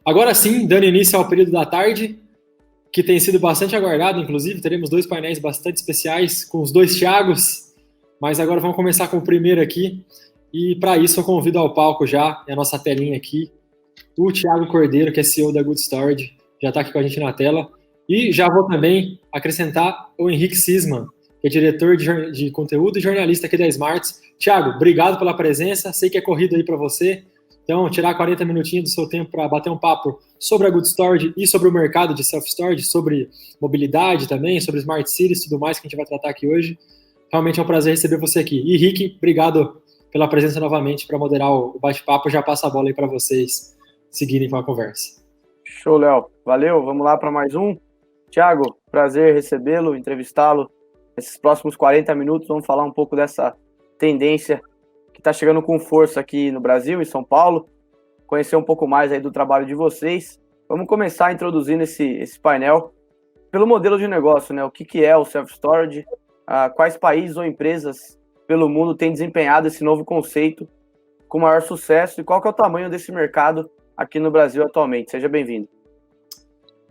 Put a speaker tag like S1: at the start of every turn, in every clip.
S1: Agora sim, dando início ao período da tarde, que tem sido bastante aguardado, inclusive, teremos dois painéis bastante especiais com os dois Thiagos, mas agora vamos começar com o primeiro aqui, e para isso eu convido ao palco já, a nossa telinha aqui, o Thiago Cordeiro, que é CEO da Good Storage, já está aqui com a gente na tela, e já vou também acrescentar o Henrique Sisman, que é diretor de conteúdo e jornalista aqui da Smarts. Thiago, obrigado pela presença, sei que é corrido aí para você, então tirar 40 minutinhos do seu tempo para bater um papo sobre a Good Storage e sobre o mercado de self-storage, sobre mobilidade também, sobre Smart Cities e tudo mais que a gente vai tratar aqui hoje. Realmente é um prazer receber você aqui. E Henrique, obrigado pela presença novamente para moderar o bate-papo. Já passo a bola aí para vocês seguirem com a conversa.
S2: Show, Léo. Valeu, vamos lá para mais um. Thiago, prazer recebê-lo, entrevistá-lo. Nesses próximos 40 minutos vamos falar um pouco dessa tendência que está chegando com força aqui no Brasil, em São Paulo, conhecer um pouco mais aí do trabalho de vocês. Vamos começar introduzindo esse painel pelo modelo de negócio, né? O que é o self-storage, quais países ou empresas pelo mundo têm desempenhado esse novo conceito com maior sucesso e qual que é o tamanho desse mercado aqui no Brasil atualmente. Seja bem-vindo.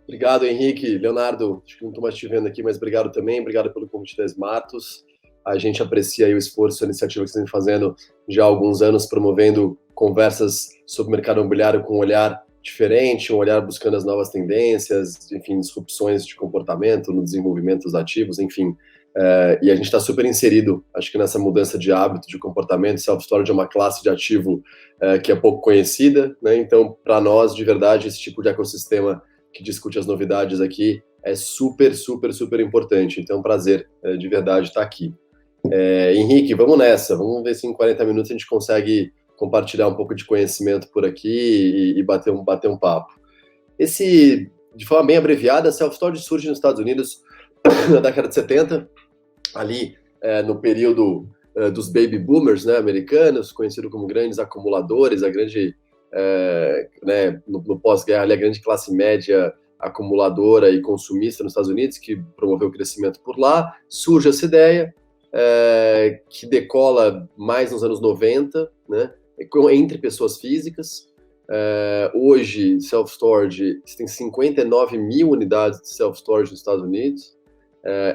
S3: Obrigado, Henrique. Leonardo, acho que não estou mais te vendo aqui, mas obrigado também. Obrigado pelo convite da Smartus. A gente aprecia aí o esforço, a iniciativa que vocês vêm fazendo já há alguns anos, promovendo conversas sobre o mercado imobiliário com um olhar diferente, um olhar buscando as novas tendências, enfim, disrupções de comportamento no desenvolvimento dos ativos, enfim. E a gente está super inserido, acho que nessa mudança de hábito, de comportamento. Self-storage é uma classe de ativo que é pouco conhecida, né? Então, para nós, de verdade, esse tipo de ecossistema que discute as novidades aqui é super, super, super importante. Então, é um prazer de verdade estar aqui. Henrique, vamos nessa. Vamos ver se em 40 minutos a gente consegue compartilhar um pouco de conhecimento por aqui e bater um papo. De forma bem abreviada, self-storage surge nos Estados Unidos na década de 70, ali no período dos baby boomers, né, americanos, conhecido como grandes acumuladores, a grande, no pós-guerra, ali, a grande classe média acumuladora e consumista nos Estados Unidos, que promoveu o crescimento por lá. Surge essa ideia, que decola mais nos anos 90, né, entre pessoas físicas. Hoje, self-storage, tem 59 mil unidades de self-storage nos Estados Unidos.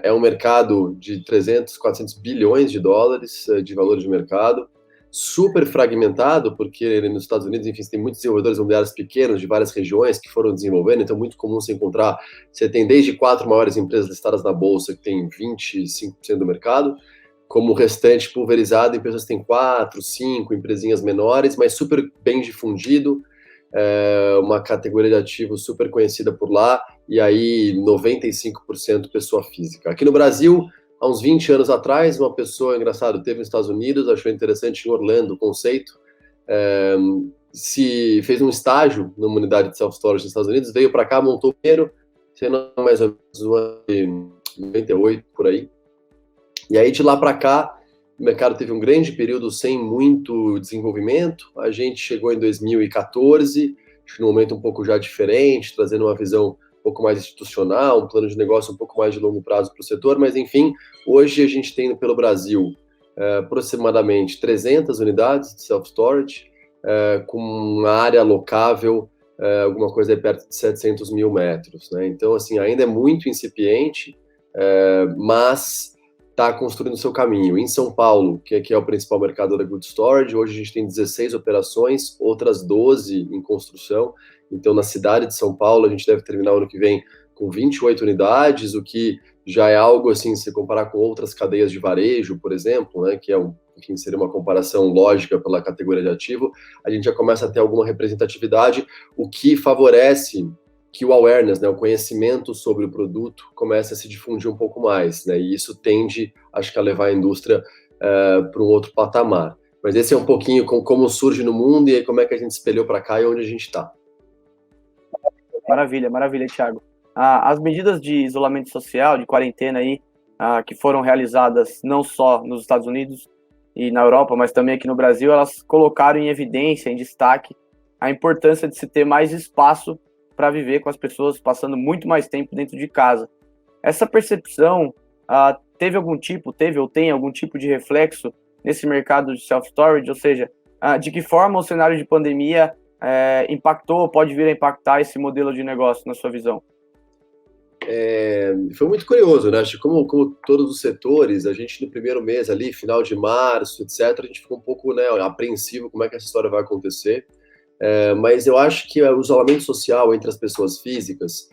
S3: É um mercado de 300, 400 bilhões de dólares de valor de mercado, super fragmentado, porque nos Estados Unidos, enfim, você tem muitos desenvolvedores imobiliários pequenos de várias regiões que foram desenvolvendo, então é muito comum você tem desde 4 maiores empresas listadas na bolsa, que tem 25% do mercado, como o restante pulverizado em pessoas que têm 4, 5 empresinhas menores, mas super bem difundido, uma categoria de ativos super conhecida por lá, e aí 95% pessoa física. Aqui no Brasil, há uns 20 anos atrás, uma pessoa, engraçado, teve nos Estados Unidos, achou interessante em Orlando o conceito, fez um estágio numa unidade de self-storage nos Estados Unidos, veio para cá, montou o primeiro, sendo mais ou menos 98, por aí. E aí, de lá para cá, o mercado teve um grande período sem muito desenvolvimento. A gente chegou em 2014, acho que num momento um pouco já diferente, trazendo uma visão um pouco mais institucional, um plano de negócio um pouco mais de longo prazo para o setor, mas enfim, hoje a gente tem pelo Brasil aproximadamente 300 unidades de self-storage, com uma área alocável, alguma coisa aí perto de 700 mil metros, né? Então, assim, ainda é muito incipiente, mas está construindo o seu caminho. Em São Paulo, que é o principal mercado da Good Storage, hoje a gente tem 16 operações, outras 12 em construção. Então, na cidade de São Paulo, a gente deve terminar o ano que vem com 28 unidades, o que já é algo, assim, se comparar com outras cadeias de varejo, por exemplo, né, que enfim, seria uma comparação lógica pela categoria de ativo, a gente já começa a ter alguma representatividade, o que favorece que o awareness, né, o conhecimento sobre o produto comece a se difundir um pouco mais, né, e isso tende, acho que, a levar a indústria para um outro patamar. Mas esse é um pouquinho como surge no mundo e como é que a gente espelhou para cá e onde a gente está.
S2: Maravilha, maravilha, Thiago. As medidas de isolamento social, de quarentena aí, que foram realizadas não só nos Estados Unidos e na Europa, mas também aqui no Brasil, elas colocaram em evidência, em destaque, a importância de se ter mais espaço para viver com as pessoas passando muito mais tempo dentro de casa. Essa percepção teve ou tem algum tipo de reflexo nesse mercado de self-storage? Ou seja, de que forma o cenário de pandemia impactou, pode vir a impactar esse modelo de negócio, na sua visão?
S3: Foi muito curioso, né? Acho que como todos os setores, a gente no primeiro mês ali, final de março, etc., a gente ficou um pouco, né, apreensivo como é que essa história vai acontecer. Mas eu acho que o isolamento social entre as pessoas físicas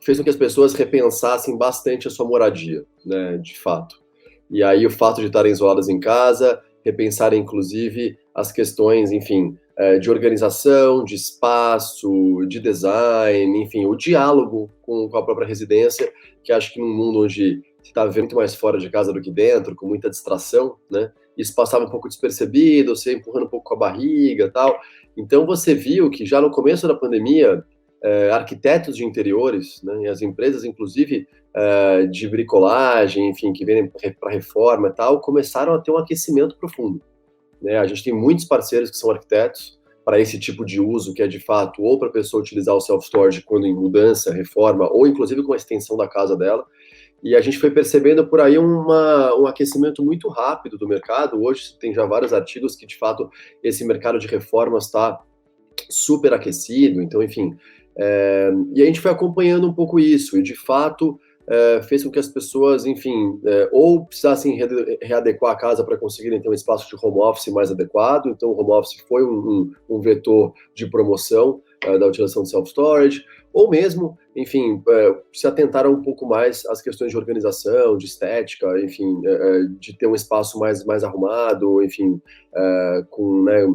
S3: fez com que as pessoas repensassem bastante a sua moradia, né, de fato. E aí o fato de estarem isoladas em casa, repensarem inclusive as questões, enfim, de organização, de espaço, de design, enfim, o diálogo com a própria residência, que acho que num mundo onde você está muito mais fora de casa do que dentro, com muita distração, né, isso passava um pouco despercebido, você empurrando um pouco com a barriga e tal. Então você viu que já no começo da pandemia, arquitetos de interiores, né, e as empresas, inclusive, de bricolagem, enfim, que vêm para reforma e tal, começaram a ter um aquecimento profundo. Né? A gente tem muitos parceiros que são arquitetos para esse tipo de uso, que é de fato ou para a pessoa utilizar o self-storage quando em mudança, reforma, ou inclusive com a extensão da casa dela. E a gente foi percebendo por aí um aquecimento muito rápido do mercado. Hoje tem já vários artigos que, de fato, esse mercado de reformas está super aquecido. Então, enfim, e a gente foi acompanhando um pouco isso. E, de fato, fez com que as pessoas, enfim, ou precisassem readequar a casa para conseguirem ter um espaço de home office mais adequado. Então, o home office foi um vetor de promoção da utilização de self-storage, ou mesmo, enfim, se atentaram um pouco mais às questões de organização, de estética, enfim, de ter um espaço mais arrumado, enfim, né,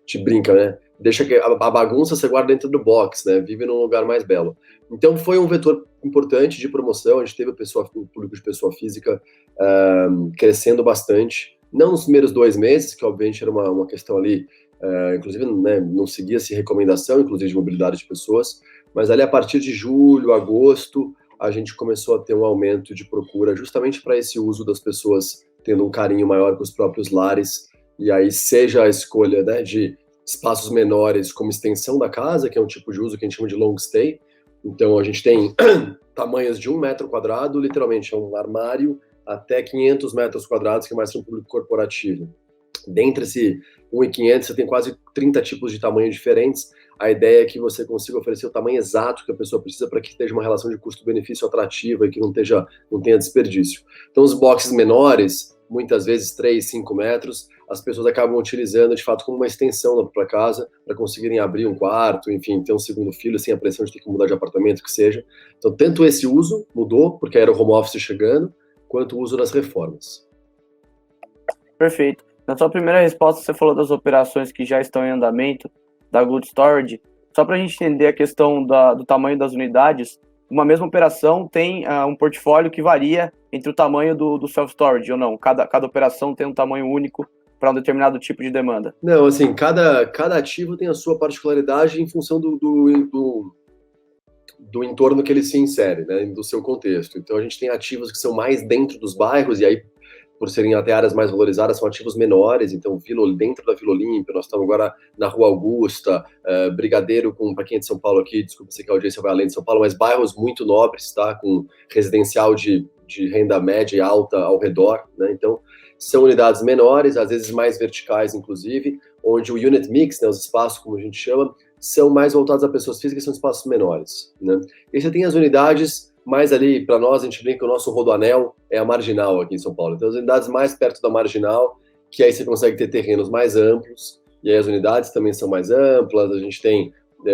S3: te brinca, né? Deixa que a bagunça você guarda dentro do box, né? Vive num lugar mais belo. Então foi um vetor importante de promoção. A gente teve o público de pessoa física crescendo bastante, não nos primeiros 2 meses, que obviamente era uma questão ali, inclusive, né, não seguia-se recomendação, inclusive de mobilidade de pessoas, mas ali a partir de julho, agosto, a gente começou a ter um aumento de procura justamente para esse uso das pessoas tendo um carinho maior com os próprios lares, e aí seja a escolha, né, de espaços menores como extensão da casa, que é um tipo de uso que a gente chama de long stay. Então a gente tem tamanhos de 1 metro quadrado, literalmente é um armário, até 500 metros quadrados, que é mais para um público corporativo. Dentre esse 1.500, você tem quase 30 tipos de tamanho diferentes. A ideia é que você consiga oferecer o tamanho exato que a pessoa precisa para que esteja uma relação de custo-benefício atrativa e que não tenha desperdício. Então os boxes menores, muitas vezes 3, 5 metros, as pessoas acabam utilizando, de fato, como uma extensão da própria casa, para conseguirem abrir um quarto, enfim, ter um segundo filho, sem a pressão de ter que mudar de apartamento, que seja. Então, tanto esse uso mudou, porque era o home office chegando, quanto o uso das reformas.
S2: Perfeito. Na sua primeira resposta, você falou das operações que já estão em andamento, da Good Storage. Só para a gente entender a questão do tamanho das unidades, uma mesma operação tem um portfólio que varia entre o tamanho do self-storage ou não? Cada operação tem um tamanho único para um determinado tipo de demanda?
S3: Não, assim, cada ativo tem a sua particularidade em função do entorno que ele se insere, né, do seu contexto. Então a gente tem ativos que são mais dentro dos bairros, e aí, por serem até áreas mais valorizadas, são ativos menores. Então dentro da Vila Olímpia, nós estamos agora na Rua Augusta, Brigadeiro, para quem é de São Paulo aqui, desculpa se que a audiência vai além de São Paulo, mas bairros muito nobres, tá, com residencial de renda média e alta ao redor, né, então são unidades menores, às vezes mais verticais, inclusive, onde o unit mix, né, os espaços, como a gente chama, são mais voltados a pessoas físicas, são espaços menores, né. E você tem as unidades mais ali, para nós, a gente brinca que o nosso rodoanel é a Marginal aqui em São Paulo. Então, as unidades mais perto da Marginal, que aí você consegue ter terrenos mais amplos, e aí as unidades também são mais amplas, a gente tem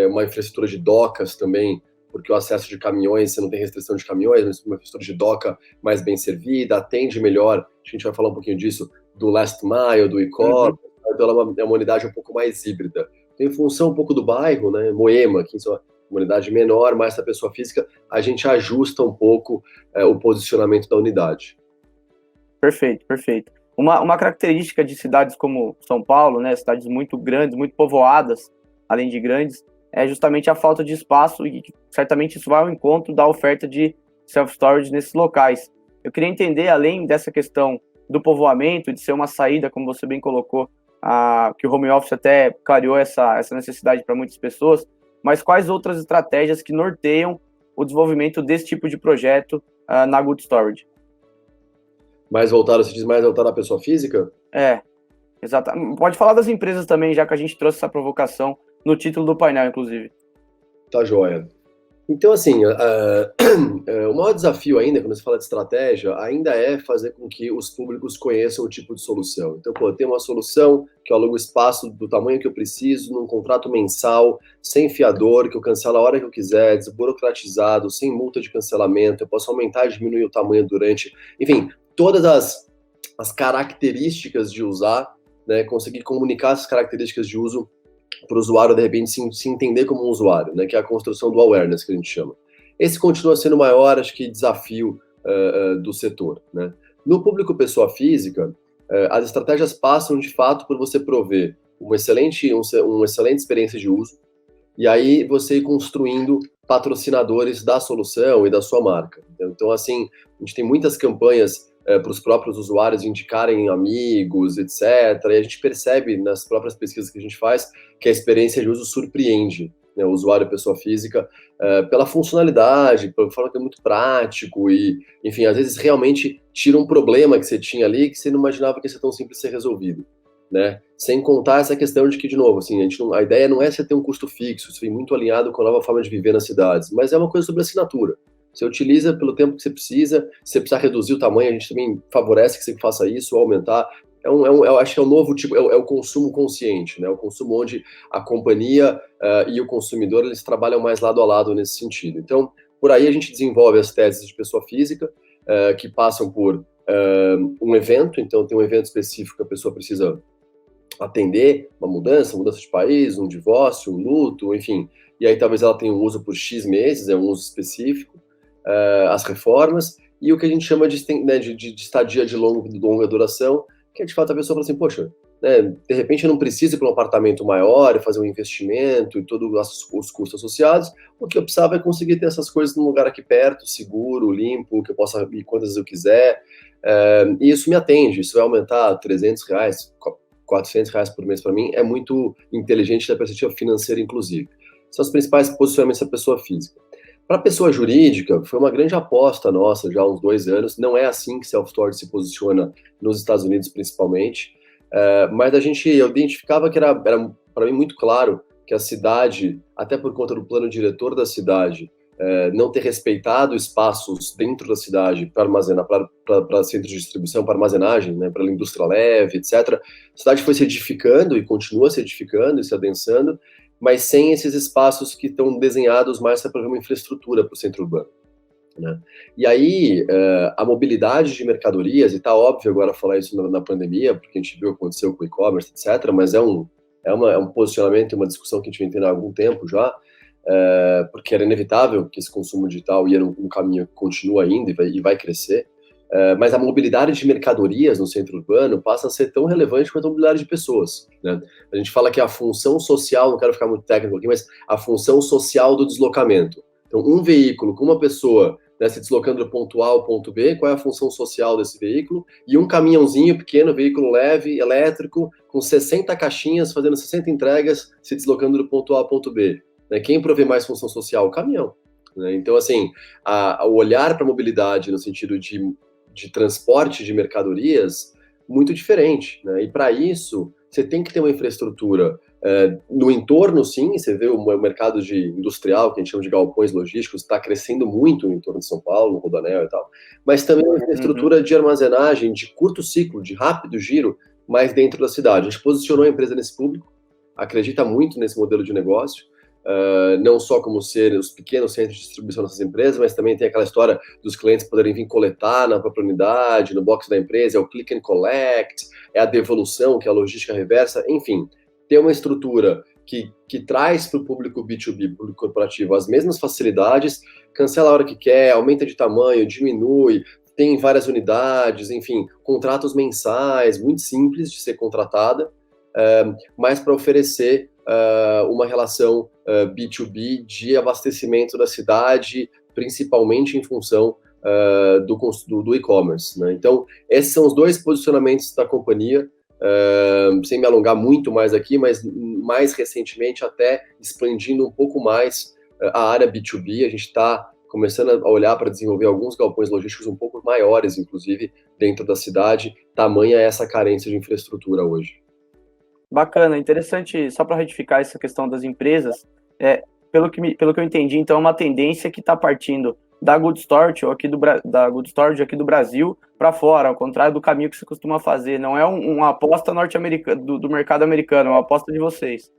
S3: uma infraestrutura de docas também, porque o acesso de caminhões, você não tem restrição de caminhões, mas uma infraestrutura de doca mais bem servida, atende melhor, a gente vai falar um pouquinho disso, do last mile, do e-commerce, então ela é uma unidade um pouco mais híbrida. Então, em função um pouco do bairro, né, Moema, aqui em São Paulo, uma unidade menor, mais da pessoa física, a gente ajusta um pouco o posicionamento da unidade.
S2: Perfeito, perfeito. Uma característica de cidades como São Paulo, né, cidades muito grandes, muito povoadas, além de grandes, é justamente a falta de espaço, e certamente isso vai ao encontro da oferta de self-storage nesses locais. Eu queria entender, além dessa questão do povoamento, de ser uma saída, como você bem colocou, que o home office até clareou essa necessidade para muitas pessoas, mas quais outras estratégias que norteiam o desenvolvimento desse tipo de projeto na Good Storage?
S3: Você diz mais voltado à pessoa física?
S2: Exato. Pode falar das empresas também, já que a gente trouxe essa provocação no título do painel, inclusive.
S3: Tá joia. Então, assim, o maior desafio ainda, quando se fala de estratégia, ainda é fazer com que os públicos conheçam o tipo de solução. Então, pô, tem uma solução que eu alugo o espaço do tamanho que eu preciso, num contrato mensal, sem fiador, que eu cancelo a hora que eu quiser, desburocratizado, sem multa de cancelamento, eu posso aumentar e diminuir o tamanho durante... Enfim, todas as características de usar, né, conseguir comunicar essas características de uso para o usuário, de repente, se entender como um usuário, né, que é a construção do awareness, que a gente chama. Esse continua sendo o maior, acho que, desafio do setor, né? No público pessoa física, as estratégias passam, de fato, por você prover uma excelente experiência de uso, e aí você ir construindo patrocinadores da solução e da sua marca. Então, assim, a gente tem muitas campanhas para os próprios usuários indicarem amigos, etc. E a gente percebe nas próprias pesquisas que a gente faz que a experiência de uso surpreende, né, o usuário pessoa física pela funcionalidade, pela forma que é muito prático e, enfim, às vezes realmente tira um problema que você tinha ali que você não imaginava que ia ser tão simples de ser resolvido, né? Sem contar essa questão de que, de novo, assim, a ideia não é você ter um custo fixo, isso vem muito alinhado com a nova forma de viver nas cidades, mas é uma coisa sobre assinatura. Você utiliza pelo tempo que você precisa, se você precisar reduzir o tamanho, a gente também favorece que você faça isso, ou aumentar. Eu acho que é um novo tipo, é o consumo consciente, né? O consumo onde a companhia e o consumidor, eles trabalham mais lado a lado nesse sentido. Então, por aí a gente desenvolve as teses de pessoa física, que passam por um evento, então tem um evento específico que a pessoa precisa atender, uma mudança de país, um divórcio, um luto, enfim, e aí talvez ela tenha um uso por X meses, é um uso específico, as reformas, e o que a gente chama de estadia de longa duração, que é de fato a pessoa fala assim, poxa, né, de repente eu não preciso ir para um apartamento maior, fazer um investimento e todos os custos associados, o que eu precisava é conseguir ter essas coisas num lugar aqui perto, seguro, limpo, que eu possa ir quantas vezes eu quiser, e isso me atende, isso vai aumentar R$300, R$400 por mês para mim, é muito inteligente da perspectiva financeira, inclusive. São os principais posicionamentos da pessoa física. Para a pessoa jurídica, foi uma grande aposta nossa já há uns 2 anos. Não é assim que self-storage se posiciona nos Estados Unidos, principalmente. Mas eu identificava que era para mim muito claro que a cidade, até por conta do plano diretor da cidade, não ter respeitado espaços dentro da cidade para armazenar, para centros de distribuição, para armazenagem, né, para a indústria leve, etc. A cidade foi se edificando e continua se edificando e se adensando, mas sem esses espaços que estão desenhados mais para uma infraestrutura para o centro urbano, né? E aí, a mobilidade de mercadorias, e está óbvio agora falar isso na pandemia, porque a gente viu o que aconteceu com o e-commerce, etc., mas é um posicionamento e uma discussão que a gente vem tendo há algum tempo já, porque era inevitável que esse consumo digital ia num caminho que continua ainda e vai crescer, mas a mobilidade de mercadorias no centro urbano passa a ser tão relevante quanto a mobilidade de pessoas, né? A gente fala que a função social, não quero ficar muito técnico aqui, mas a função social do deslocamento. Então, um veículo com uma pessoa, né, se deslocando do ponto A ao ponto B, qual é a função social desse veículo? E um caminhãozinho pequeno, veículo leve, elétrico, com 60 caixinhas, fazendo 60 entregas, se deslocando do ponto A ao ponto B. Né? Quem provê mais função social? O caminhão. Né? Então, assim, o olhar para a mobilidade no sentido de transporte de mercadorias muito diferente, né? E para isso, você tem que ter uma infraestrutura no entorno, sim, você vê o mercado industrial, que a gente chama de galpões logísticos, está crescendo muito no entorno de São Paulo, no Rodoanel e tal, mas também uma infraestrutura de armazenagem, de curto ciclo, de rápido giro, mais dentro da cidade. A gente posicionou a empresa nesse público, acredita muito nesse modelo de negócio, não só como ser os pequenos centros de distribuição dessas empresas, mas também tem aquela história dos clientes poderem vir coletar na própria unidade, no box da empresa, é o click and collect, é a devolução, que é a logística reversa, enfim, ter uma estrutura que traz para o público B2B, público corporativo, as mesmas facilidades, cancela a hora que quer, aumenta de tamanho, diminui, tem várias unidades, enfim, contratos mensais, muito simples de ser contratada, mas para oferecer uma relação B2B de abastecimento da cidade, principalmente em função do e-commerce, né? Então, esses são os 2 posicionamentos da companhia, sem me alongar muito mais aqui, mas mais recentemente até expandindo um pouco mais a área B2B, a gente está começando a olhar para desenvolver alguns galpões logísticos um pouco maiores, inclusive, dentro da cidade, tamanha essa carência de infraestrutura hoje.
S2: Bacana, interessante, só para retificar essa questão das empresas, pelo que eu entendi, então é uma tendência que está partindo da Good Storage da Good Storage aqui do Brasil para fora, ao contrário do caminho que você costuma fazer. Não é uma aposta norte-americana do mercado americano, é uma aposta de vocês.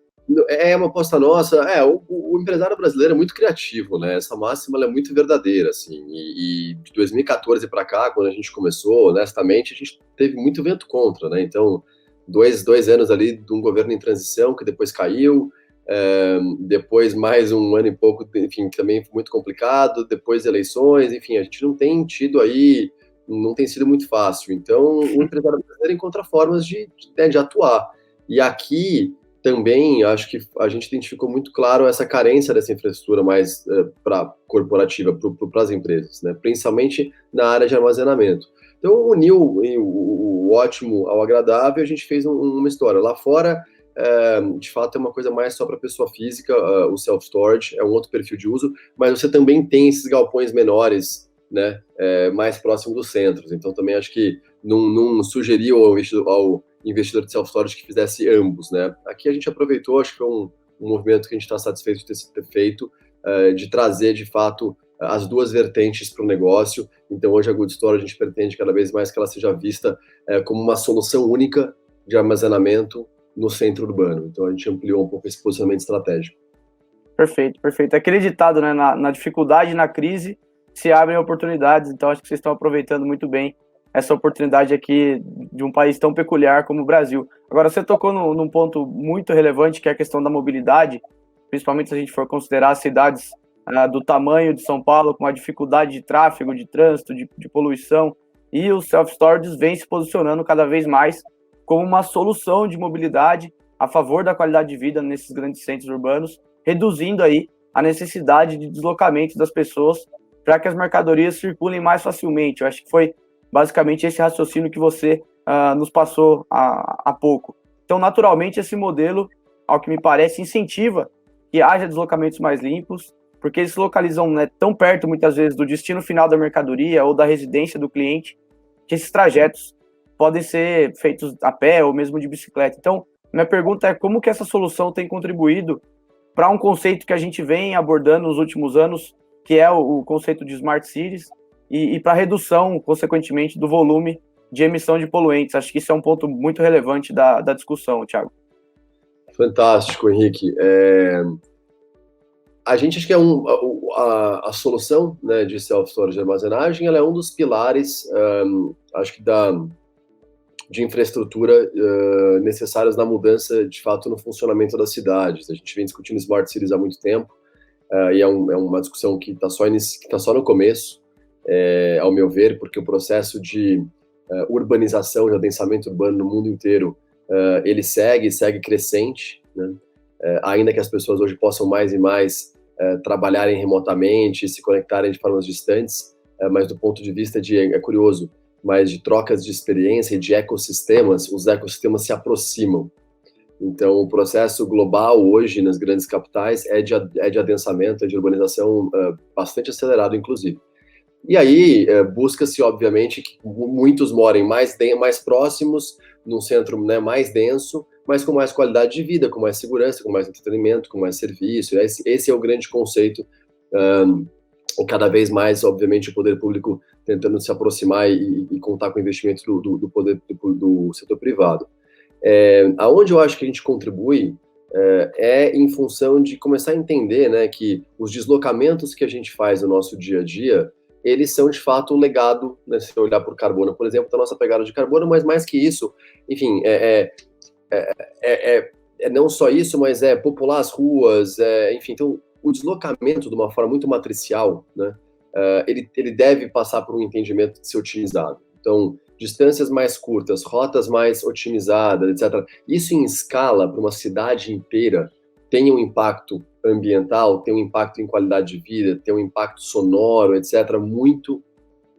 S3: É uma aposta nossa. O empresário brasileiro é muito criativo, né? Essa máxima ela é muito verdadeira, assim. E de 2014 para cá, quando a gente começou, honestamente, a gente teve muito vento contra, né? Então, dois anos ali de um governo em transição que depois caiu, depois mais um ano e pouco, enfim, que também foi muito complicado, depois eleições, enfim, a gente não tem tido aí, não tem sido muito fácil. Então, o empresário brasileiro encontra formas de atuar. E aqui também acho que a gente identificou muito claro essa carência dessa infraestrutura mais corporativa para as empresas, né? Principalmente na área de armazenamento. Então, uniu o ótimo ao agradável, a gente fez uma história. Lá fora, de fato, é uma coisa mais só para pessoa física, o self-storage é um outro perfil de uso, mas você também tem esses galpões menores, né, mais próximo dos centros. Então, também acho que não sugeriu ao investidor de self-storage que fizesse ambos, né? Aqui a gente aproveitou, acho que foi um movimento que a gente está satisfeito de ter feito, de trazer, de fato, as duas vertentes para o negócio. Então, hoje a Good Storage, a gente pretende cada vez mais que ela seja vista como uma solução única de armazenamento no centro urbano. Então, a gente ampliou um pouco esse posicionamento estratégico.
S2: Perfeito, perfeito. Aquele ditado, né, na dificuldade e na crise se abrem oportunidades, então acho que vocês estão aproveitando muito bem essa oportunidade aqui de um país tão peculiar como o Brasil. Agora, você tocou num ponto muito relevante, que é a questão da mobilidade, principalmente se a gente for considerar as cidades do tamanho de São Paulo, com a dificuldade de tráfego, de trânsito, de poluição, e os self-storages vêm se posicionando cada vez mais como uma solução de mobilidade a favor da qualidade de vida nesses grandes centros urbanos, reduzindo aí a necessidade de deslocamento das pessoas para que as mercadorias circulem mais facilmente. Eu acho que foi basicamente esse raciocínio que você nos passou há pouco. Então, naturalmente, esse modelo, ao que me parece, incentiva que haja deslocamentos mais limpos, porque eles se localizam, né, tão perto, muitas vezes, do destino final da mercadoria ou da residência do cliente, que esses trajetos podem ser feitos a pé ou mesmo de bicicleta. Então, minha pergunta é como que essa solução tem contribuído para um conceito que a gente vem abordando nos últimos anos, que é o conceito de Smart Cities, e para a redução, consequentemente, do volume de emissão de poluentes. Acho que isso é um ponto muito relevante da discussão, Thiago.
S3: Fantástico, Henrique. A gente acha que a solução, né, de self-storage de armazenagem, ela é um dos pilares, acho que de infraestrutura necessárias na mudança, de fato, no funcionamento das cidades. A gente vem discutindo Smart Cities há muito tempo, e é uma discussão que está só no começo, ao meu ver, porque o processo de urbanização, de adensamento urbano no mundo inteiro, ele segue crescente, né? Ainda que as pessoas hoje possam mais e mais trabalharem remotamente, se conectarem de formas distantes, mas do ponto de vista é curioso, mas de trocas de experiência e de ecossistemas, os ecossistemas se aproximam. Então, o processo global hoje nas grandes capitais é de adensamento, é de urbanização bastante acelerado, inclusive. E aí, busca-se, obviamente, que muitos morem mais próximos, num centro, né, mais denso, mas com mais qualidade de vida, com mais segurança, com mais entretenimento, com mais serviço. Esse é o grande conceito. Cada vez mais, obviamente, o poder público tentando se aproximar e contar com investimentos do setor privado. Aonde eu acho que a gente contribui em função de começar a entender, né, que os deslocamentos que a gente faz no nosso dia a dia, eles são, de fato, um legado, né, se olhar por carbono, por exemplo, da nossa pegada de carbono, mas mais que isso, enfim, não só isso, mas popular as ruas, enfim, então, o deslocamento de uma forma muito matricial, né, ele deve passar por um entendimento de ser otimizado. Então, distâncias mais curtas, rotas mais otimizadas, etc. Isso em escala para uma cidade inteira tem um impacto ambiental, tem um impacto em qualidade de vida, tem um impacto sonoro, etc., muito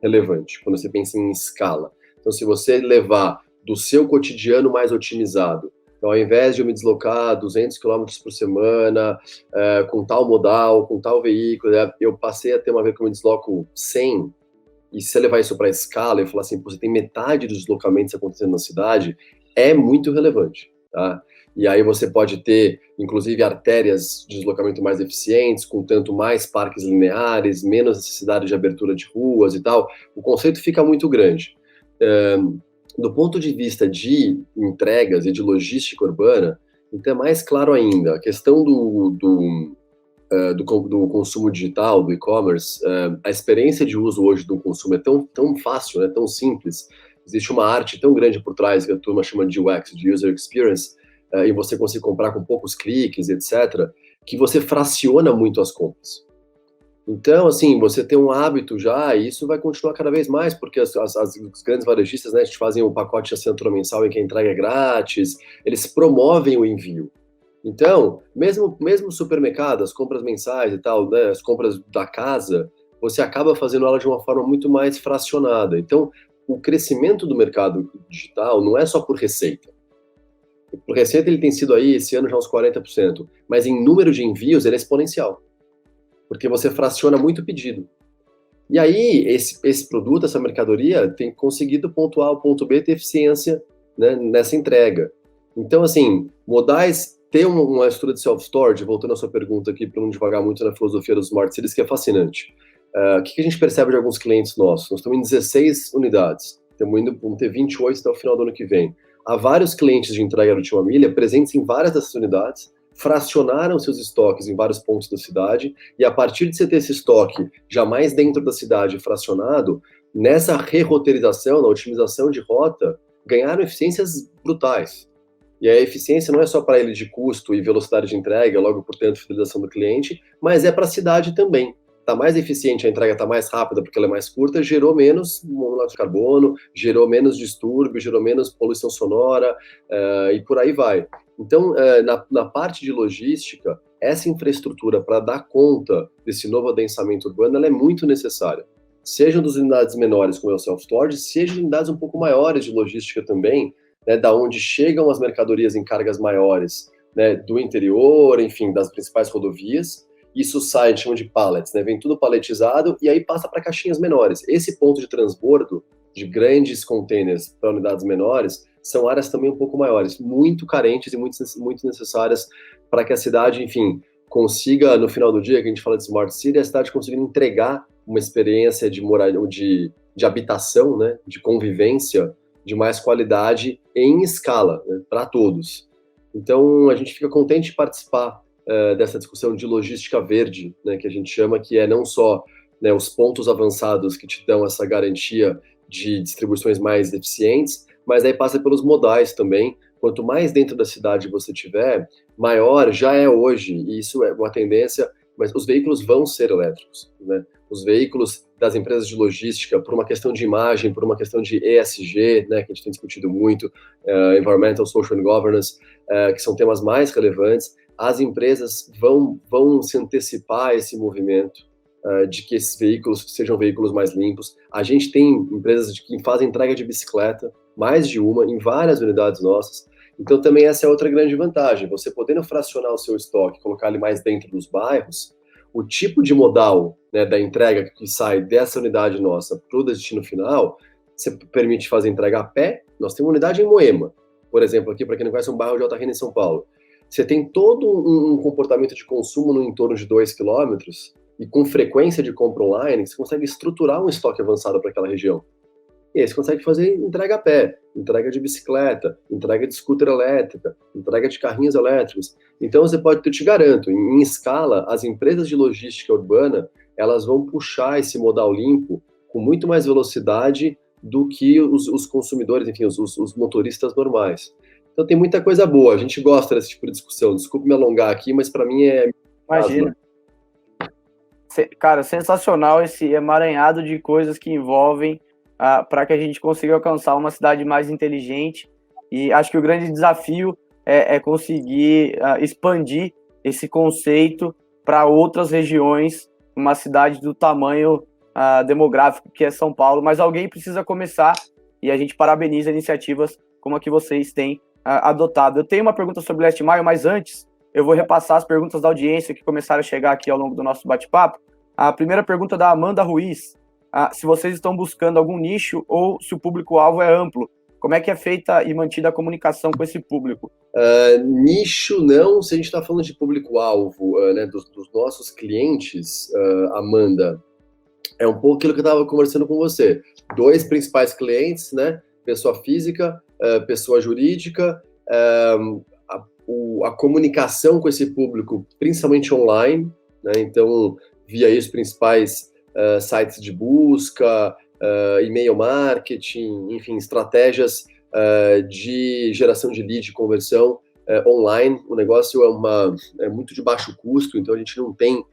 S3: relevante, quando você pensa em escala. Então, se você levar do seu cotidiano mais otimizado, então, ao invés de eu me deslocar 200 km por semana, com tal modal, com tal veículo, eu passei a ter uma vez que eu me desloco 100, e se você levar isso para a escala e falar assim, você tem metade dos deslocamentos acontecendo na cidade, é muito relevante, tá? e aí você pode ter, inclusive, artérias de deslocamento mais eficientes, com tanto mais parques lineares, menos necessidade de abertura de ruas e tal, o conceito fica muito grande. Do ponto de vista de entregas e de logística urbana, então é mais claro ainda, a questão do consumo digital, do e-commerce, a experiência de uso hoje do consumo é tão fácil, né, tão simples, existe uma arte tão grande por trás, que a turma chama de UX, de User Experience, e você consegue comprar com poucos cliques, etc., que você fraciona muito as compras. Então, assim, você tem um hábito já, e isso vai continuar cada vez mais, porque os grandes varejistas, né, fazem um pacote de assinatura mensal em que a entrega é grátis, eles promovem o envio. Então, mesmo supermercado, as compras mensais e tal, né, as compras da casa, você acaba fazendo ela de uma forma muito mais fracionada. Então, o crescimento do mercado digital não é só por receita. Por receita ele tem sido aí, esse ano, já uns 40%, mas em número de envios ele é exponencial, porque você fraciona muito o pedido. E aí, esse produto, essa mercadoria, tem conseguido ponto A ao ponto B ter eficiência, né, nessa entrega. Então, assim, modais, ter uma estrutura de self-storage, voltando à sua pergunta aqui, para não devagar muito na filosofia dos Smart Cities, que é fascinante. O que a gente percebe de alguns clientes nossos? Nós estamos em 16 unidades, vamos ter 28 até o final do ano que vem. Há vários clientes de entrega de última milha presentes em várias dessas unidades, fracionaram seus estoques em vários pontos da cidade, e a partir de você ter esse estoque já mais dentro da cidade fracionado, nessa re-roteirização, na otimização de rota, ganharam eficiências brutais. E a eficiência não é só para ele de custo e velocidade de entrega, logo, portanto, fidelização do cliente, mas é para a cidade também. Está mais eficiente, a entrega está mais rápida porque ela é mais curta, gerou menos monóxido de carbono, gerou menos distúrbio, gerou menos poluição sonora, e por aí vai. Então, na parte de logística, essa infraestrutura para dar conta desse novo adensamento urbano, ela é muito necessária. Sejam das unidades menores, como é o self-storage, sejam unidades um pouco maiores de logística também, né, da onde chegam as mercadorias em cargas maiores, né, do interior, enfim, das principais rodovias. Isso sai, a gente chama de pallets, né, vem tudo paletizado e aí passa para caixinhas menores. Esse ponto de transbordo de grandes containers para unidades menores são áreas também um pouco maiores, muito carentes e muito necessárias para que a cidade, enfim, consiga, no final do dia, que a gente fala de Smart City, a cidade consiga entregar uma experiência de habitação, né, de convivência, de mais qualidade em escala, né, para todos. Então, a gente fica contente de participar dessa discussão de logística verde, né, que a gente chama, que é não só, né, os pontos avançados que te dão essa garantia de distribuições mais eficientes, mas aí passa pelos modais também. Quanto mais dentro da cidade você tiver, maior já é hoje, e isso é uma tendência, mas os veículos vão ser elétricos, né? Os veículos das empresas de logística, por uma questão de imagem, por uma questão de ESG, né, que a gente tem discutido muito, Environmental, Social and Governance, que são temas mais relevantes, as empresas vão se antecipar a esse movimento de que esses veículos sejam veículos mais limpos. A gente tem empresas que fazem entrega de bicicleta, mais de uma, em várias unidades nossas. Então, também essa é outra grande vantagem. Você podendo fracionar o seu estoque, colocar ele mais dentro dos bairros, o tipo de modal, né, da entrega que sai dessa unidade nossa para o destino final, você permite fazer entrega a pé. Nós temos uma unidade em Moema, por exemplo, aqui, para quem não conhece, um bairro de Alta Renda em São Paulo. Você tem todo um comportamento de consumo no entorno de 2 quilômetros e com frequência de compra online, você consegue estruturar um estoque avançado para aquela região. E aí você consegue fazer entrega a pé, entrega de bicicleta, entrega de scooter elétrica, entrega de carrinhos elétricos. Então você pode, eu te garanto, em escala, as empresas de logística urbana, elas vão puxar esse modal limpo com muito mais velocidade do que os consumidores, enfim, os motoristas normais. Então tem muita coisa boa, a gente gosta desse tipo de discussão. Desculpe me alongar aqui, mas para mim é...
S2: Imagina. Cara, sensacional esse emaranhado de coisas que envolvem para que a gente consiga alcançar uma cidade mais inteligente, e acho que o grande desafio é conseguir expandir esse conceito para outras regiões, uma cidade do tamanho demográfico que é São Paulo, mas alguém precisa começar, e a gente parabeniza iniciativas como a que vocês têm adotado. Eu tenho uma pergunta sobre Last Mile, mas antes eu vou repassar as perguntas da audiência que começaram a chegar aqui ao longo do nosso bate-papo. A primeira pergunta é da Amanda Ruiz. Se vocês estão buscando algum nicho ou se o público-alvo é amplo. Como é que é feita e mantida a comunicação com esse público?
S3: Nicho não, se a gente está falando de público-alvo, né, dos nossos clientes, Amanda, é um pouco aquilo que eu estava conversando com você. 2 principais clientes, né, pessoa física, pessoa jurídica, a comunicação com esse público, principalmente online, né, então via aí os principais sites de busca, e-mail marketing, enfim, estratégias de geração de lead, de conversão online. O negócio é muito de baixo custo, então a gente não tem,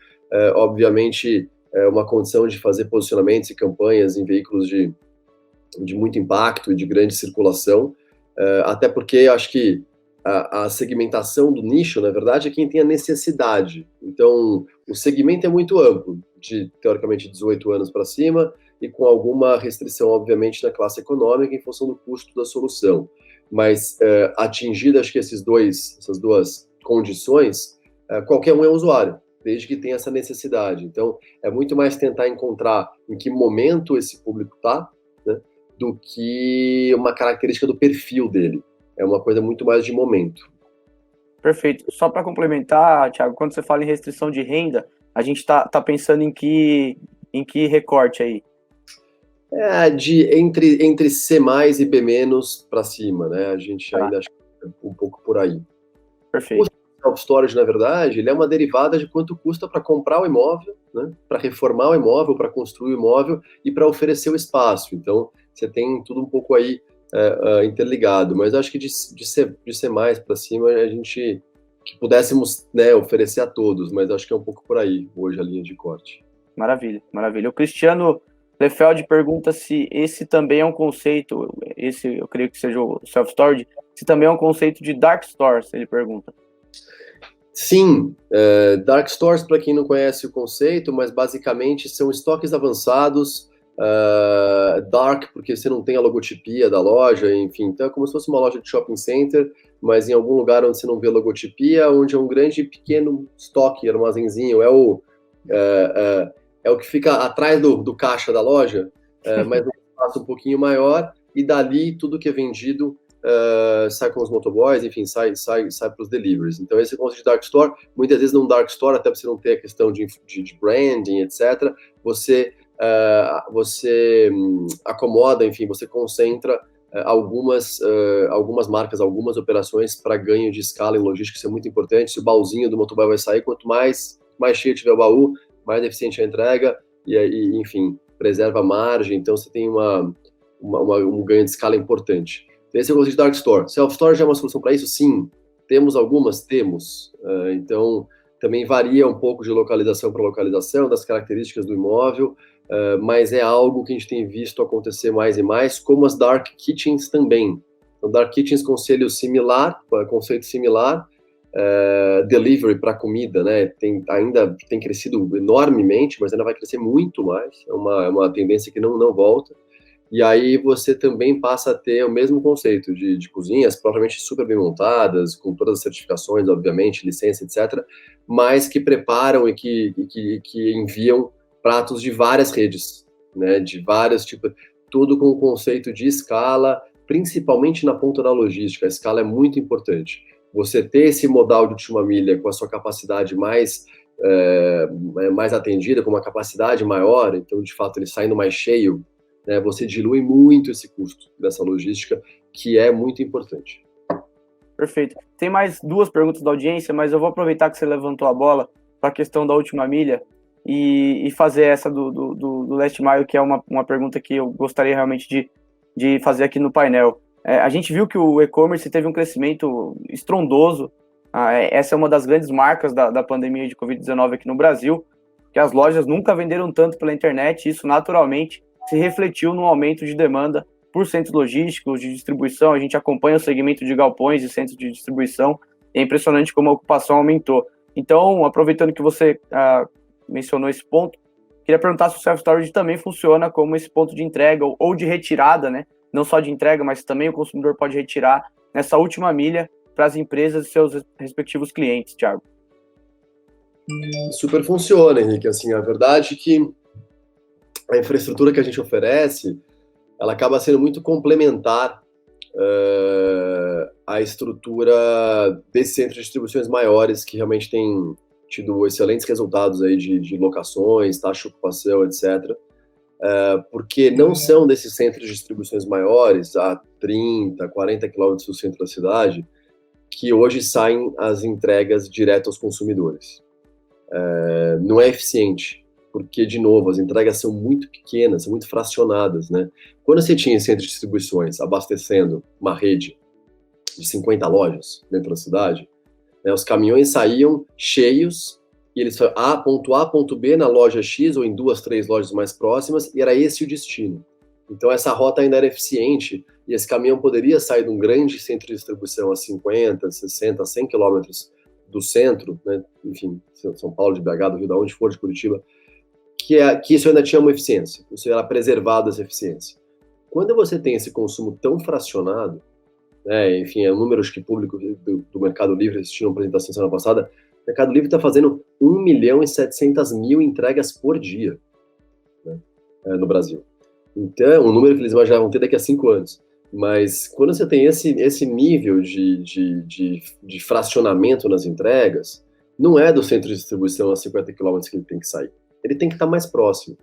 S3: obviamente, uma condição de fazer posicionamentos e campanhas em veículos de muito impacto e de grande circulação, até porque acho que a segmentação do nicho, na verdade, é quem tem a necessidade. Então, o segmento é muito amplo, de, teoricamente, 18 anos para cima, e com alguma restrição, obviamente, na classe econômica, em função do custo da solução. Mas, atingidas, acho que essas 2 condições, qualquer um é usuário, desde que tenha essa necessidade. Então, é muito mais tentar encontrar em que momento esse público está, né, do que uma característica do perfil dele. É uma coisa muito mais de momento.
S2: Perfeito. Só para complementar, Thiago, quando você fala em restrição de renda, a gente está pensando em que recorte aí?
S3: Entre C+, e B- para cima, né? A gente ainda acha um pouco por aí.
S2: Perfeito.
S3: O self-storage, na verdade, ele é uma derivada de quanto custa para comprar o imóvel, né? Para reformar o imóvel, para construir o imóvel e para oferecer o espaço. Então, você tem tudo um pouco aí interligado, mas acho que de ser mais para cima, a gente que pudéssemos, né, oferecer a todos, mas acho que é um pouco por aí hoje a linha de corte.
S2: Maravilha, maravilha. O Cristiano Lefeld pergunta se esse também é um conceito, esse eu creio que seja o self-storage, se também é um conceito de dark stores, ele pergunta.
S3: Sim, dark stores, para quem não conhece o conceito, mas basicamente são estoques avançados, dark, porque você não tem a logotipia da loja, enfim, então é como se fosse uma loja de shopping center, mas em algum lugar onde você não vê logotipia, onde é um grande pequeno estoque, armazenzinho, é o que fica atrás do caixa da loja, mas um espaço um pouquinho maior, e dali tudo que é vendido sai com os motoboys, enfim, sai para os deliveries. Então esse conceito de dark store, muitas vezes num dark store, até para você não ter a questão de branding, etc., você acomoda, enfim, você concentra algumas marcas, algumas operações para ganho de escala em logística. Isso é muito importante. Se o baúzinho do motoboy vai sair, quanto mais cheio tiver o baú, mais eficiente a entrega e enfim, preserva a margem. Então você tem um ganho de escala importante. Esse é o conceito de dark store. Self-storage é uma solução para isso? Sim. Temos algumas? Temos. Então, também varia um pouco de localização para localização, das características do imóvel, mas é algo que a gente tem visto acontecer mais e mais, como as dark kitchens também. Então, dark kitchens conceito similar, delivery para comida, né? Ainda tem crescido enormemente, mas ainda vai crescer muito mais. É uma tendência que não volta. E aí você também passa a ter o mesmo conceito de cozinhas, provavelmente super bem montadas, com todas as certificações, obviamente, licença, etc., mas que preparam e que enviam pratos de várias redes, né, de vários tipos, tudo com o conceito de escala, principalmente na ponta da logística. A escala é muito importante. Você ter esse modal de última milha com a sua capacidade mais atendida, com uma capacidade maior, então, de fato, ele saindo mais cheio, né, você dilui muito esse custo dessa logística, que é muito importante.
S2: Perfeito. Tem mais 2 perguntas da audiência, mas eu vou aproveitar que você levantou a bola para a questão da última milha e fazer essa do last mile, que é uma pergunta que eu gostaria realmente de fazer aqui no painel. A gente viu que o e-commerce teve um crescimento estrondoso. Essa é uma das grandes marcas da pandemia de Covid-19 aqui no Brasil, que as lojas nunca venderam tanto pela internet, e isso naturalmente se refletiu no aumento de demanda por centros logísticos, de distribuição. A gente acompanha o segmento de galpões e centros de distribuição, e é impressionante como a ocupação aumentou. Então, aproveitando que você mencionou esse ponto, queria perguntar se o self-storage também funciona como esse ponto de entrega ou de retirada, né? Não só de entrega, mas também o consumidor pode retirar nessa última milha para as empresas e seus respectivos clientes, Thiago.
S3: Super funciona, Henrique. Assim, a verdade é que a infraestrutura que a gente oferece, ela acaba sendo muito complementar a estrutura desses centros de distribuições maiores, que realmente têm tido excelentes resultados aí de locações, taxa de ocupação, etc., porque não são desses centros de distribuições maiores, a 30, 40 quilômetros do centro da cidade, que hoje saem as entregas direto aos consumidores. Não é eficiente, porque, de novo, as entregas são muito pequenas, são muito fracionadas, né? Quando você tinha centros de distribuições abastecendo uma rede de 50 lojas dentro da cidade, né, os caminhões saíam cheios, e eles faziam ponto A, ponto B, na loja X, ou em 2, 3 lojas mais próximas, e era esse o destino. Então, essa rota ainda era eficiente, e esse caminhão poderia sair de um grande centro de distribuição a 50, 60, 100 quilômetros do centro, né, enfim, São Paulo, de BH, do Rio, de onde for, de Curitiba, que isso ainda tinha uma eficiência, isso era preservado, essa eficiência. Quando você tem esse consumo tão fracionado, né, enfim, o número que público do Mercado Livre, eles tinham apresentação semana passada, o Mercado Livre está fazendo 1.700.000 entregas por dia, né, no Brasil. Então, um número que eles imaginavam ter daqui a 5 anos. Mas quando você tem esse nível de fracionamento nas entregas, não é do centro de distribuição a 50 km que ele tem que sair. Ele tem que estar mais próximo.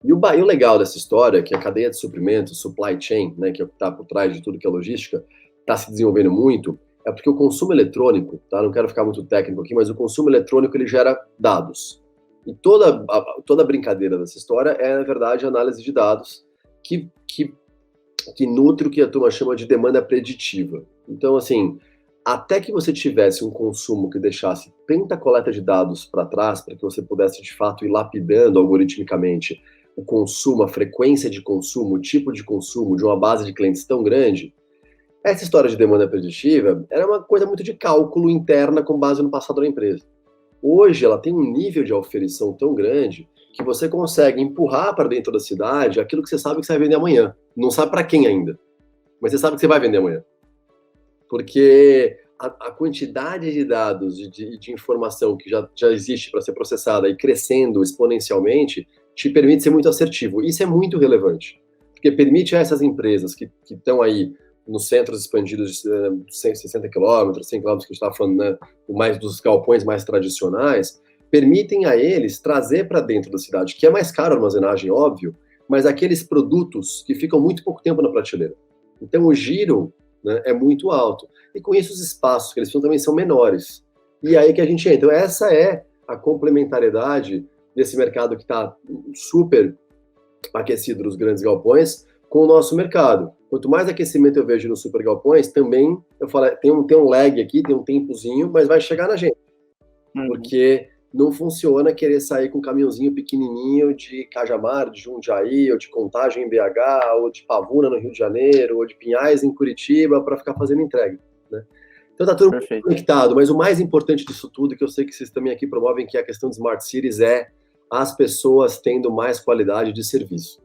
S3: E o legal dessa história, que a cadeia de suprimentos, supply chain, né, que está por trás de tudo que é logística, está se desenvolvendo muito, é porque o consumo eletrônico, tá? Não quero ficar muito técnico aqui, mas o consumo eletrônico ele gera dados. E toda a brincadeira dessa história é, na verdade, a análise de dados que nutre o que a turma chama de demanda preditiva. Então, assim, até que você tivesse um consumo que deixasse tanta coleta de dados para trás, para que você pudesse, de fato, ir lapidando algoritmicamente o consumo, a frequência de consumo, o tipo de consumo de uma base de clientes tão grande, essa história de demanda preditiva era uma coisa muito de cálculo interna com base no passado da empresa. Hoje, ela tem um nível de auferição tão grande que você consegue empurrar para dentro da cidade aquilo que você sabe que você vai vender amanhã. Não sabe para quem ainda, mas você sabe que você vai vender amanhã. Porque a quantidade de dados, de informação que já existe para ser processada e crescendo exponencialmente, te permite ser muito assertivo. Isso é muito relevante, porque permite a essas empresas que estão aí nos centros expandidos de 160 quilômetros, 100 quilômetros que a gente está falando, né, mais dos galpões mais tradicionais, permitem a eles trazer para dentro da cidade, que é mais caro a armazenagem, óbvio, mas aqueles produtos que ficam muito pouco tempo na prateleira. Então o giro, né, é muito alto. E com isso os espaços que eles precisam também são menores. E aí que a gente entra. Então essa é a complementariedade desse mercado que está super aquecido nos grandes galpões com o nosso mercado. Quanto mais aquecimento eu vejo nos super galpões, também, eu falo, tem um lag aqui, tem um tempozinho, mas vai chegar na gente. Porque não funciona querer sair com um caminhãozinho pequenininho de Cajamar, de Jundiaí, ou de Contagem em BH, ou de Pavuna no Rio de Janeiro, ou de Pinhais em Curitiba, para ficar fazendo entrega, né? Então tá tudo muito conectado, mas o mais importante disso tudo, que eu sei que vocês também aqui promovem, que é a questão de Smart Cities, é as pessoas tendo mais qualidade de serviço.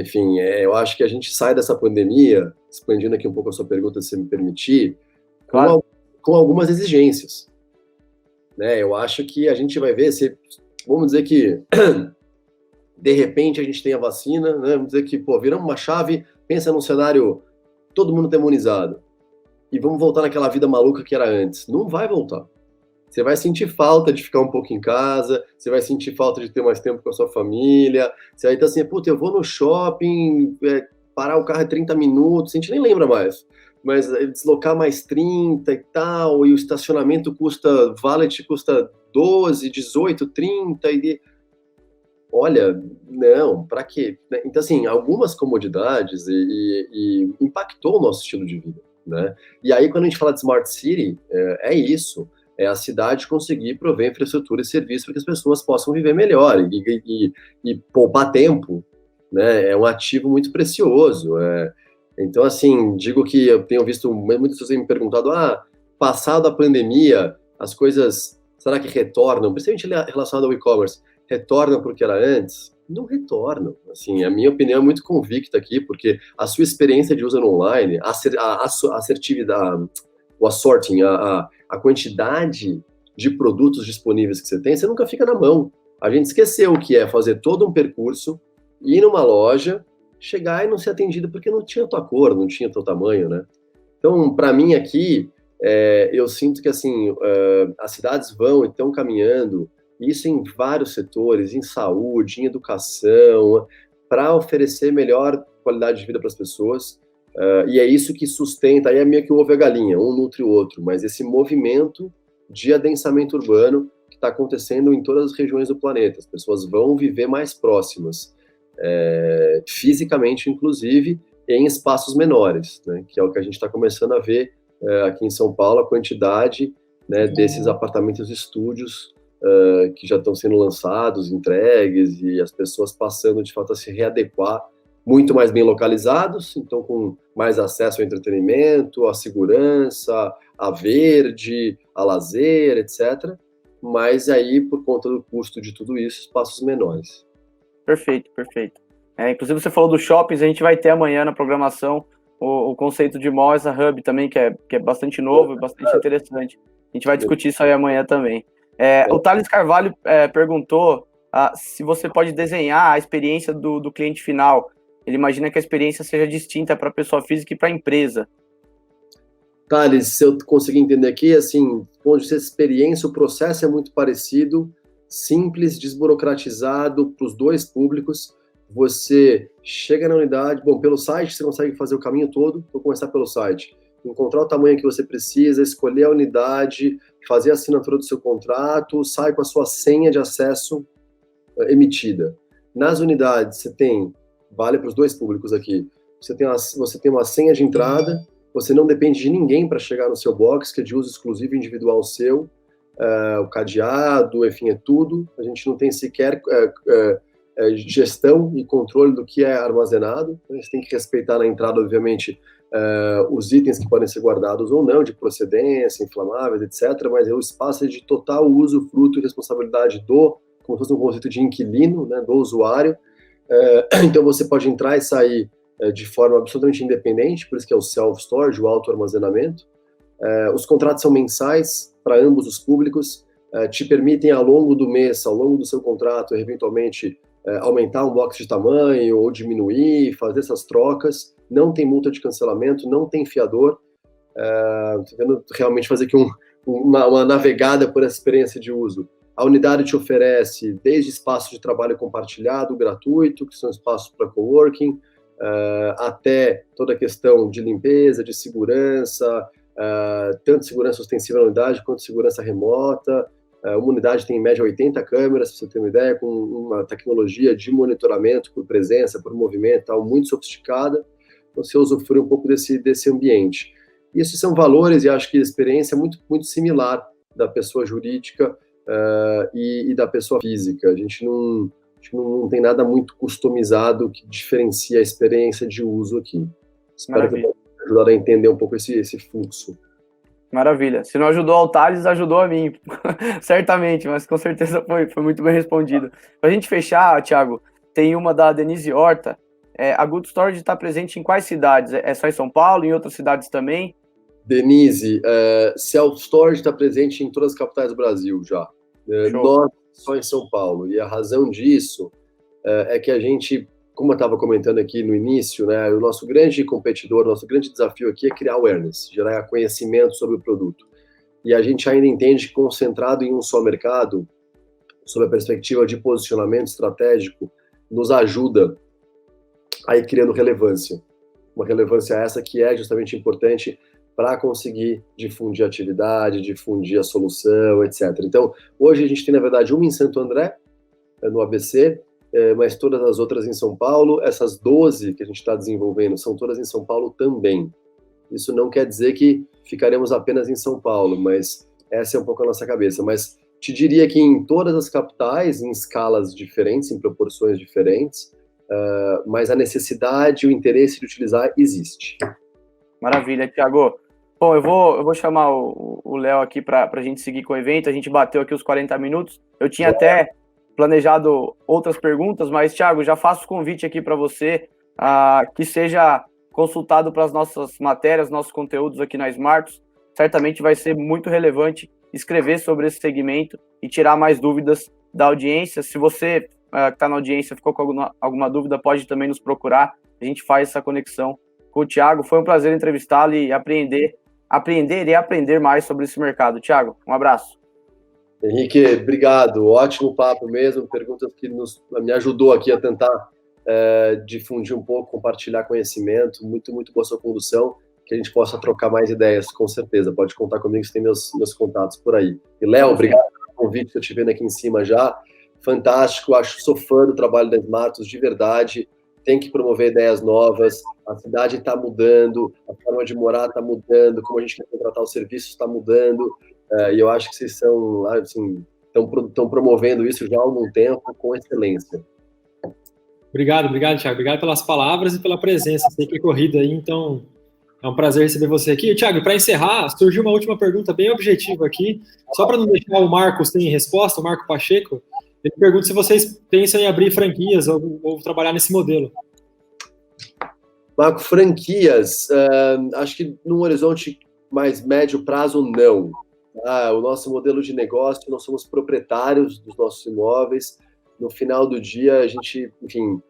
S3: Enfim, eu acho que a gente sai dessa pandemia, expandindo aqui um pouco a sua pergunta, se você me permitir, claro, com algumas exigências. Eu acho que a gente vai ver, vamos dizer que, de repente, a gente tem a vacina, né? Vamos dizer que, viramos uma chave, pensa num cenário, todo mundo tá imunizado, e vamos voltar naquela vida maluca que era antes. Não vai voltar. Você vai sentir falta de ficar um pouco em casa, você vai sentir falta de ter mais tempo com a sua família, você vai estar assim, eu vou no shopping, parar o carro é 30 minutos, a gente nem lembra mais, mas deslocar mais 30 e tal, e o estacionamento valet custa 12, 18, 30, olha, não, para quê? Então, assim, algumas comodidades e impactou o nosso estilo de vida, né? E aí, quando a gente fala de Smart City, é isso, é a cidade conseguir prover infraestrutura e serviço para que as pessoas possam viver melhor e poupar tempo, né? É um ativo muito precioso. Então, assim, digo que eu tenho visto muitas pessoas me perguntado, passado a pandemia, as coisas, será que retornam? Principalmente relacionado ao e-commerce, retornam porque era antes? Não retornam. Assim, a minha opinião é muito convicta aqui, porque a sua experiência de uso no online, a assertividade, o assorting, a quantidade de produtos disponíveis que você nunca fica na mão. A gente esqueceu o que é fazer todo um percurso, ir numa loja, chegar e não ser atendido porque não tinha tua cor, não tinha teu tamanho, né? Então, para mim aqui, eu sinto que assim, as cidades vão e estão caminhando, isso em vários setores, em saúde, em educação, para oferecer melhor qualidade de vida para as pessoas. E é isso que sustenta, aí é meio que o ovo e a galinha, um nutre o outro, mas esse movimento de adensamento urbano que está acontecendo em todas as regiões do planeta. As pessoas vão viver mais próximas, fisicamente, inclusive, em espaços menores, né, que é o que a gente está começando a ver aqui em São Paulo, a quantidade, né, desses apartamentos estúdios que já estão sendo lançados, entregues, e as pessoas passando, de fato, a se readequar, muito mais bem localizados, então com mais acesso ao entretenimento, à segurança, a verde, a lazer, etc. Mas aí, por conta do custo de tudo isso, espaços menores.
S2: Perfeito, perfeito. Inclusive, você falou dos shoppings, a gente vai ter amanhã na programação o conceito de mall as a hub também, que é bastante novo e bastante interessante. A gente vai discutir isso aí amanhã também. O Thales Carvalho perguntou se você pode desenhar a experiência do cliente final. Ele imagina que a experiência seja distinta para a pessoa física e para a empresa.
S3: Thales, se eu conseguir entender aqui, assim, do ponto de vista de experiência, o processo é muito parecido, simples, desburocratizado para os dois públicos. Você chega na unidade, pelo site você consegue fazer o caminho todo, vou começar pelo site. Encontrar o tamanho que você precisa, escolher a unidade, fazer a assinatura do seu contrato, sai com a sua senha de acesso emitida. Nas unidades, vale para os dois públicos aqui, você tem uma senha de entrada, você não depende de ninguém para chegar no seu box, que é de uso exclusivo e individual seu, o cadeado, enfim, é tudo. A gente não tem sequer gestão e controle do que é armazenado. A gente tem que respeitar na entrada, obviamente, os itens que podem ser guardados ou não, de procedência, inflamáveis, etc. Mas o espaço é de total uso, fruto e responsabilidade como se fosse um conceito de inquilino, né, do usuário. Então você pode entrar e sair de forma absolutamente independente, por isso que é o self-storage, o auto-armazenamento. Os contratos são mensais para ambos os públicos, te permitem ao longo do mês, ao longo do seu contrato, eventualmente aumentar um box de tamanho ou diminuir, fazer essas trocas. Não tem multa de cancelamento, não tem fiador. Estou tentando realmente fazer aqui uma navegada por essa experiência de uso. A unidade te oferece desde espaço de trabalho compartilhado, gratuito, que são espaços para coworking, até toda a questão de limpeza, de segurança, tanto segurança ostensiva na unidade quanto segurança remota. Uma unidade tem em média 80 câmeras, para você ter uma ideia, com uma tecnologia de monitoramento por presença, por movimento, tal, muito sofisticada. Então, você usufrui um pouco desse ambiente. Isso são valores e acho que a experiência é muito, muito similar da pessoa jurídica e da pessoa física. A gente não tem nada muito customizado que diferencia a experiência de uso aqui. Espero que eu possa ajudar a entender um pouco esse fluxo.
S2: Maravilha. Se não ajudou ao Thales, ajudou a mim. Certamente, mas com certeza foi muito bem respondido. Para a gente fechar, Thiago, tem uma da Denise Horta. A Good Storage está presente em quais cidades? É só em São Paulo, em outras cidades também?
S3: Denise, Self Storage está presente em todas as capitais do Brasil já. Nós só em São Paulo. E a razão disso é que a gente, como eu estava comentando aqui no início, né, o nosso grande competidor, nosso grande desafio aqui é criar awareness, gerar conhecimento sobre o produto. E a gente ainda entende que concentrado em um só mercado, sob a perspectiva de posicionamento estratégico, nos ajuda a ir criando relevância. Uma relevância essa que é justamente importante para conseguir difundir a atividade, difundir a solução, etc. Então, hoje a gente tem, na verdade, uma em Santo André, no ABC, mas todas as outras em São Paulo. Essas 12 que a gente está desenvolvendo são todas em São Paulo também. Isso não quer dizer que ficaremos apenas em São Paulo, mas essa é um pouco a nossa cabeça. Mas te diria que em todas as capitais, em escalas diferentes, em proporções diferentes, mas a necessidade e o interesse de utilizar existe.
S2: Maravilha, Thiago. Bom, eu vou chamar o Léo aqui para a gente seguir com o evento. A gente bateu aqui os 40 minutos. Eu tinha até planejado outras perguntas, mas, Thiago, já faço o convite aqui para você que seja consultado para as nossas matérias, nossos conteúdos aqui na Smartus. Certamente vai ser muito relevante escrever sobre esse segmento e tirar mais dúvidas da audiência. Se você que está na audiência ficou com alguma dúvida, pode também nos procurar a gente faz essa conexão com o Thiago. Foi um prazer entrevistá-lo e aprender mais sobre esse mercado. Thiago, um abraço.
S3: Henrique, obrigado. Ótimo papo mesmo. Perguntas que me ajudou aqui a tentar difundir um pouco, compartilhar conhecimento. Muito, muito boa sua condução. Que a gente possa trocar mais ideias, com certeza. Pode contar comigo, você tem meus contatos por aí. E, Léo, obrigado pelo convite, estou te vendo aqui em cima já. Fantástico, sou fã do trabalho da Smartus, de verdade. Tem que promover ideias novas. A cidade está mudando, a forma de morar está mudando, como a gente quer contratar os serviços está mudando. E eu acho que vocês são, assim, estão promovendo isso já há algum tempo com excelência.
S1: Obrigado, Thiago. Obrigado pelas palavras e pela presença. Sei que é corrida aí, então é um prazer receber você aqui. Thiago, para encerrar, surgiu uma última pergunta bem objetiva aqui, só para não deixar o Marcos sem resposta, o Marco Pacheco. Ele pergunta se vocês pensam em abrir franquias ou trabalhar nesse modelo.
S3: Marco, franquias, acho que num horizonte mais médio prazo, não. O nosso modelo de negócio, nós somos proprietários dos nossos imóveis. No final do dia, a gente, enfim,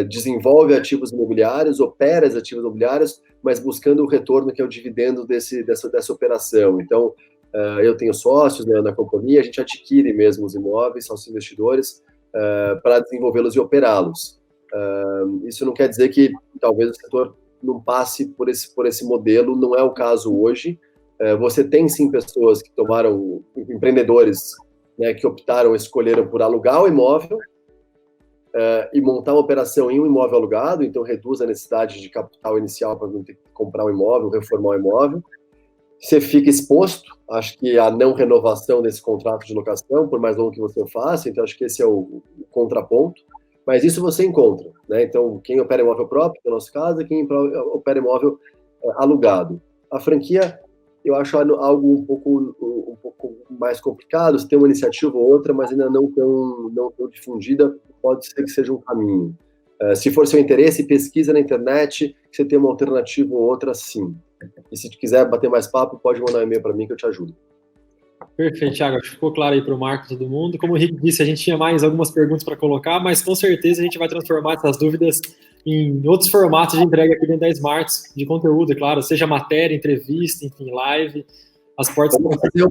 S3: desenvolve ativos imobiliários, opera os ativos imobiliários, mas buscando o retorno que é o dividendo dessa operação. Então, eu tenho sócios, né, na companhia, a gente adquire mesmo os imóveis, sócios investidores, para desenvolvê-los e operá-los. Isso não quer dizer que talvez o setor não passe por esse modelo, não é o caso hoje. Você tem sim pessoas que tomaram, empreendedores, né, que escolheram por alugar o imóvel e montar uma operação em um imóvel alugado, então reduz a necessidade de capital inicial para não ter que comprar um imóvel, reformar um imóvel. Você fica exposto, acho que a não renovação desse contrato de locação, por mais longo que você faça, então acho que esse é o contraponto, mas isso você encontra, né? Então, quem opera imóvel próprio, no nosso caso, e quem opera imóvel alugado. A franquia, eu acho algo um pouco mais complicado, você tem uma iniciativa ou outra, mas ainda não tão difundida, pode ser que seja um caminho. Se for seu interesse, pesquisa na internet, que você tem uma alternativa ou outra, sim. E se quiser bater mais papo, pode mandar um e-mail para mim que eu te ajudo. Perfeito,
S1: Thiago. Ficou claro aí para o Marco e todo mundo. Como o Henrique disse, a gente tinha mais algumas perguntas para colocar, mas com certeza a gente vai transformar essas dúvidas em outros formatos de entrega aqui dentro da Smarts, de conteúdo, é claro, seja matéria, entrevista, enfim, live. As portas
S3: vamos fazer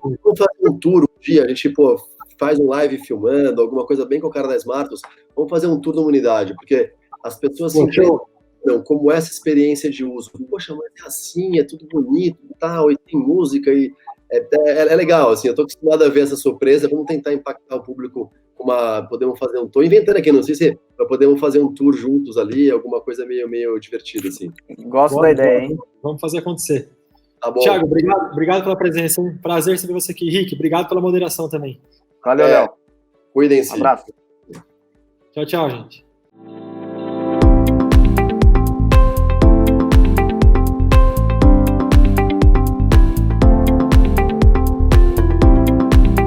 S3: um tour um dia, a gente faz um live filmando, alguma coisa bem com o cara da Smartus. Vamos fazer um tour da unidade, porque as pessoas se impressionam como essa experiência de uso. Poxa, mas é assim, é tudo bonito e tal, e tem música, e é legal, assim, eu estou acostumado a ver essa surpresa. Vamos tentar impactar o público podemos fazer um tour, inventando aqui, não sei se podemos fazer um tour juntos ali, alguma coisa meio divertida, assim.
S2: Gosto da ideia, hein?
S1: Vamos fazer acontecer.
S3: Tá bom.
S1: Thiago, obrigado pela presença, um prazer receber você aqui. Rick, obrigado pela moderação também.
S2: Valeu, Léo.
S3: Cuidem-se.
S2: Um abraço.
S1: Tchau, gente.